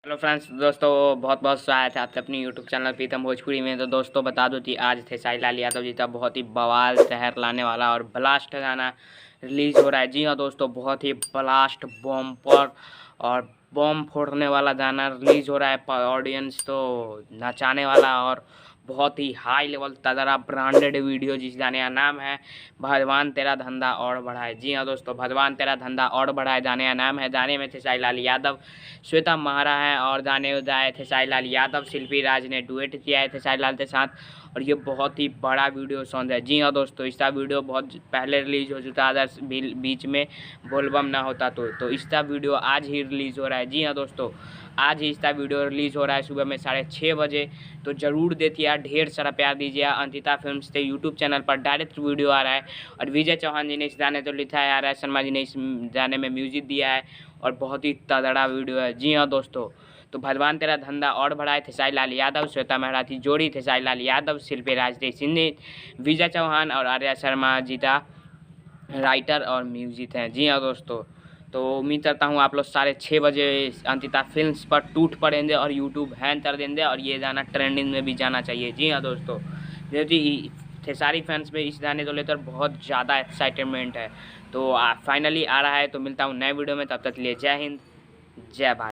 Hello friends, दोस्तों बहुत बहुत स्वागत है आपसे अपनी यूट्यूब चैनल प्रीतम भोजपुरी में। तो दोस्तों बता दूं कि आज खेसारी लाल यादव जी का बहुत ही बवाल शहर लाने वाला और ब्लास्ट गाना रिलीज़ हो रहा है। जी हाँ दोस्तों, बहुत ही ब्लास्ट बम्पर और बम फोड़ने वाला गाना रिलीज़ हो रहा है। ऑडियंस तो नचाने वाला और बहुत ही हाई लेवल तगड़ा ब्रांडेड वीडियो, जिस गाने का नाम है भगवान तेरा धंधा और बढ़ाए। जी हाँ दोस्तों, भगवान तेरा धंधा और बढ़ाए गाने का नाम है। गाने में खेसारी लाल यादव, श्वेता महारा है और गाने गाए खेसारी लाल यादव। शिल्पी राज ने डुएट किया है खेसारी लाल के साथ और ये बहुत ही बड़ा वीडियो सॉन्ग है। जी हाँ दोस्तों, इसका वीडियो बहुत पहले रिलीज हो चुका है, अगर बीच में बोलबम ना होता तो इसका वीडियो आज ही रिलीज़ हो रहा है। जी हाँ दोस्तों, आज ही इसका वीडियो रिलीज़ हो रहा है सुबह में 6:30 बजे। तो ज़रूर देखिए, ढेर सारा प्यार दीजिए। अंकिता फिल्म्स के यूट्यूब चैनल पर डायरेक्ट वीडियो आ रहा है और विजय चौहान जी ने इस गाने को लिखा है, आर शर्मा जी ने इस गाने में म्यूजिक दिया है और बहुत ही तगड़ा वीडियो है। जी हाँ दोस्तों, तो भगवान तेरा धंधा और बढ़ाए खेसारी लाल यादव, श्वेता मेहरा की जोड़ी खेसारी लाल यादव, शिल्पी राजदेव सिंह, विजय चौहान और आर्या शर्मा जी का राइटर और म्यूजिक हैं। जी हाँ दोस्तों, तो उम्मीद करता हूँ आप लोग 6:30 बजे अंकिता फिल्म्स पर टूट पड़ेंगे और यूट्यूब हैंग कर देंगे और ये गाना ट्रेंडिंग में भी जाना चाहिए। जी हाँ दोस्तों, क्योंकि खेसारी फैंस में इस गाने को लेकर बहुत ज़्यादा एक्साइटमेंट है। तो फाइनली आ रहा है, तो मिलता हूँ नए वीडियो में, तब तक के लिए जय हिंद, जय भारत।